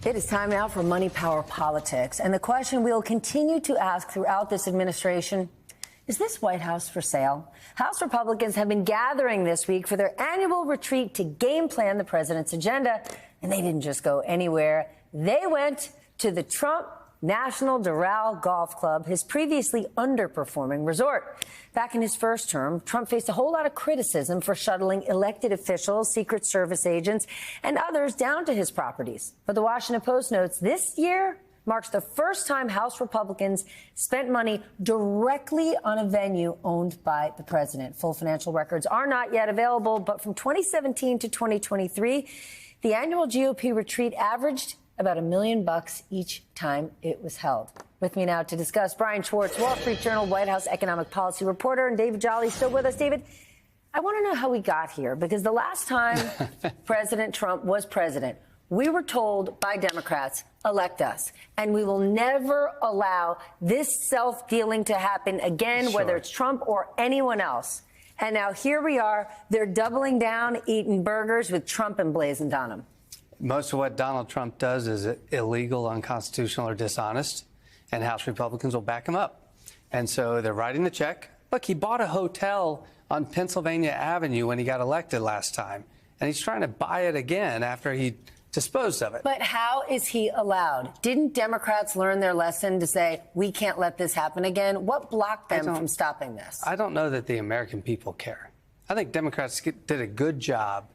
It is time now for Money Power Politics. And the question we'll continue to ask throughout this administration, is this White House for sale? House Republicans have been gathering this week for their annual retreat to game plan the president's agenda. And they didn't just go anywhere. They went to the Trump National Doral Golf Club, his previously underperforming resort. Back in his first term, Trump faced a whole lot of criticism for shuttling elected officials, Secret Service agents, and others down to his properties. But the Washington Post notes this year marks the first time House Republicans spent money directly on a venue owned by the president. Full financial records are not yet available, but from 2017 to 2023, the annual GOP retreat averaged about $1 million each time it was held. With me now to discuss, Brian Schwartz, Wall Street Journal White House economic policy reporter, and David Jolly still with us. David, I want to know how we got here, because the last time President Trump was president, we were told by Democrats, elect us, and we will never allow this self-dealing to happen again, whether it's Trump or anyone else. And now here we are. They're doubling down, eating burgers with Trump emblazoned on them. Most of what Donald Trump does is illegal, unconstitutional, or dishonest, and House Republicans will back him up. And so they're writing the check. Look, he bought a hotel on Pennsylvania Avenue when he got elected last time, and he's trying to buy it again after he disposed of it. But how is he allowed? Didn't Democrats learn their lesson to say, we can't let this happen again? What blocked them from stopping this? I don't know that the American people care. I think Democrats did a good job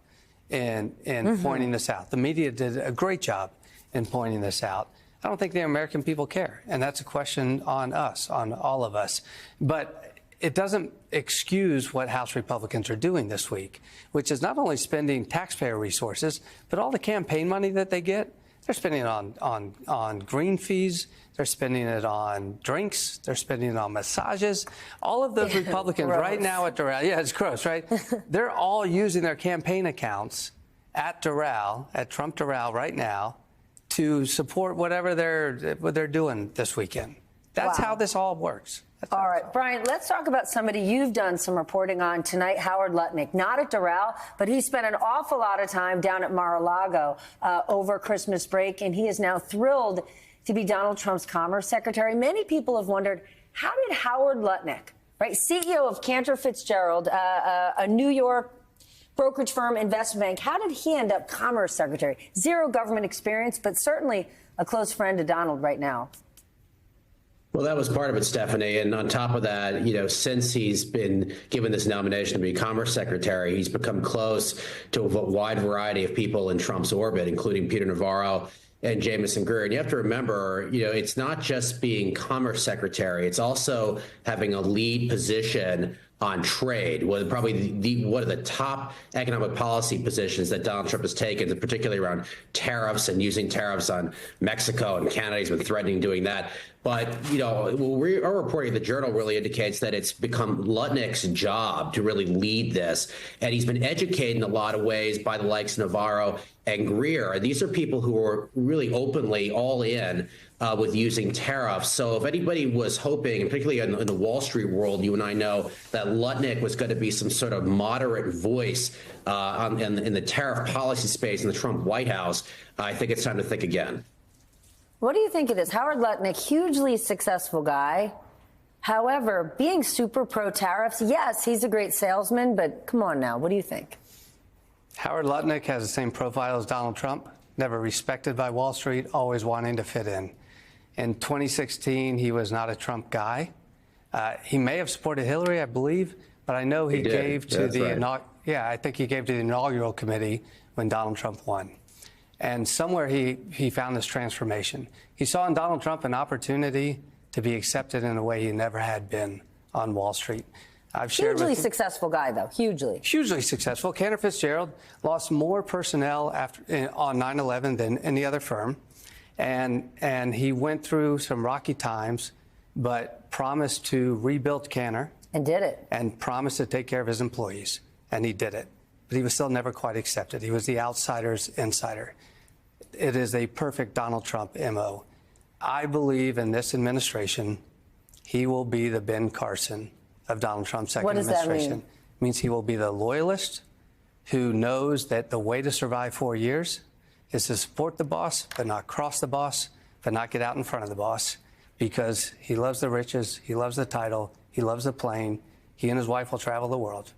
in pointing this out. The media did a great job in pointing this out. I don't think the American people care. And that's a question on us, on all of us. But it doesn't excuse what House Republicans are doing this week, which is not only spending taxpayer resources, but all the campaign money that they get. They're spending it on green fees. They're spending it on drinks. They're spending it on massages. All of those Republicans right now at Doral, yeah, it's gross, right? They're all using their campaign accounts at Doral, at Trump Doral right now, to support whatever they're doing this weekend. That's how this all works. All right, Brian, let's talk about somebody you've done some reporting on tonight, Howard Lutnick. Not at Doral, but he spent an awful lot of time down at Mar-a-Lago over Christmas break, and he is now thrilled to be Donald Trump's Commerce Secretary. Many people have wondered, how did Howard Lutnick, right, CEO of Cantor Fitzgerald, a New York brokerage firm, investment bank, how did he end up Commerce Secretary? Zero government experience, but certainly a close friend to Donald right now. Well, that was part of it, Stephanie. And on top of that, since he's been given this nomination to be Commerce Secretary, he's become close to a wide variety of people in Trump's orbit, including Peter Navarro and Jamieson Greer. And you have to remember, it's not just being Commerce Secretary. It's also having a lead position on trade, probably one of the top economic policy positions that Donald Trump has taken, particularly around tariffs and using tariffs on Mexico and Canada. He's been threatening doing that. But, our reporting at the Journal really indicates that it's become Lutnick's job to really lead this. And he's been educated in a lot of ways by the likes of Navarro and Greer. And these are people who are really openly all in with using tariffs. So if anybody was hoping, and particularly in the Wall Street world, you and I know that Lutnick was going to be some sort of moderate voice in the tariff policy space in the Trump White House, I think it's time to think again. What do you think of this? Howard Lutnick, hugely successful guy. However, being super pro-tariffs, yes, he's a great salesman, but come on now, what do you think? Howard Lutnick has the same profile as Donald Trump, never respected by Wall Street, always wanting to fit in. In 2016, he was not a Trump guy. He may have supported Hillary, I believe, but I know he gave to the I think he gave to the inaugural committee when Donald Trump won. And somewhere he found this transformation. He saw in Donald Trump an opportunity to be accepted in a way he never had been on Wall Street. I've shared hugely successful guy, though. Hugely successful. Cantor Fitzgerald lost more personnel on 9/11 than any other firm, and he went through some rocky times, but promised to rebuild Cantor and did it, and promised to take care of his employees, and he did it. But he was still never quite accepted. He was the outsider's insider. It is a perfect Donald Trump MO. I believe in this administration, he will be the Ben Carson of Donald Trump's second administration. What does that mean? It means he will be the loyalist who knows that the way to survive 4 years is to support the boss, but not cross the boss, but not get out in front of the boss, because he loves the riches, he loves the title, he loves the plane. He and his wife will travel the world,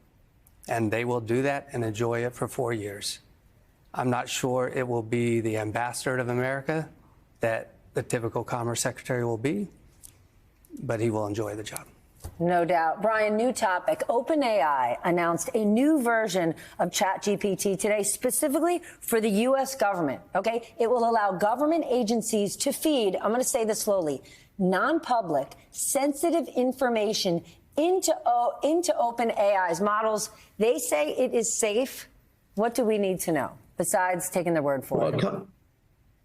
and they will do that and enjoy it for 4 years. I'm not sure it will be the ambassador of America that the typical Commerce Secretary will be, but he will enjoy the job. No doubt. Brian, new topic. OpenAI announced a new version of ChatGPT today, specifically for the U.S. government. OK, it will allow government agencies to feed, I'm going to say this slowly, non-public, sensitive information into OpenAI's models. They say it is safe. What do we need to know besides taking their word for it?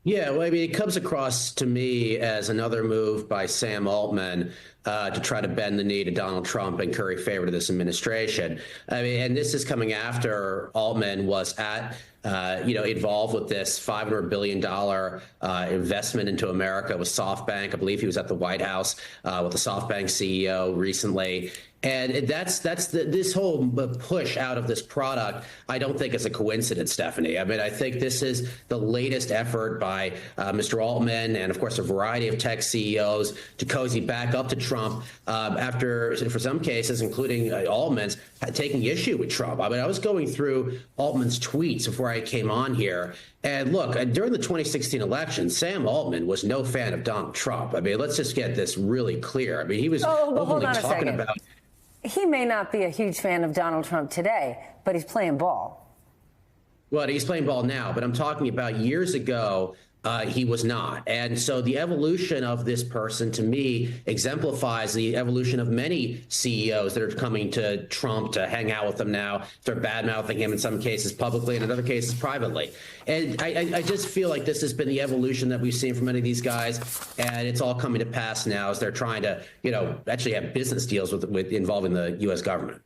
Yeah, well, I mean, it comes across to me as another move by Sam Altman to try to bend the knee to Donald Trump and curry favor to this administration. I mean, and this is coming after Altman was involved with this $500 billion investment into America with SoftBank. I believe he was at the White House with the SoftBank CEO recently. And this whole push out of this product, I don't think is a coincidence, Stephanie. I mean, I think this is the latest effort by Mr. Altman and, of course, a variety of tech CEOs to cozy back up to Trump after, for some cases, including Altman's, taking issue with Trump. I mean, I was going through Altman's tweets before I came on here. And look, during the 2016 election, Sam Altman was no fan of Donald Trump. I mean, let's just get this really clear. I mean, he was openly talking about. He may not be a huge fan of Donald Trump today, but he's playing ball. Well, he's playing ball now, but I'm talking about years ago. He was not. And so the evolution of this person, to me, exemplifies the evolution of many CEOs that are coming to Trump to hang out with him now. They're bad-mouthing him in some cases publicly and in other cases privately. And I just feel like this has been the evolution that we've seen from many of these guys. And it's all coming to pass now as they're trying to, actually have business deals with involving the U.S. government.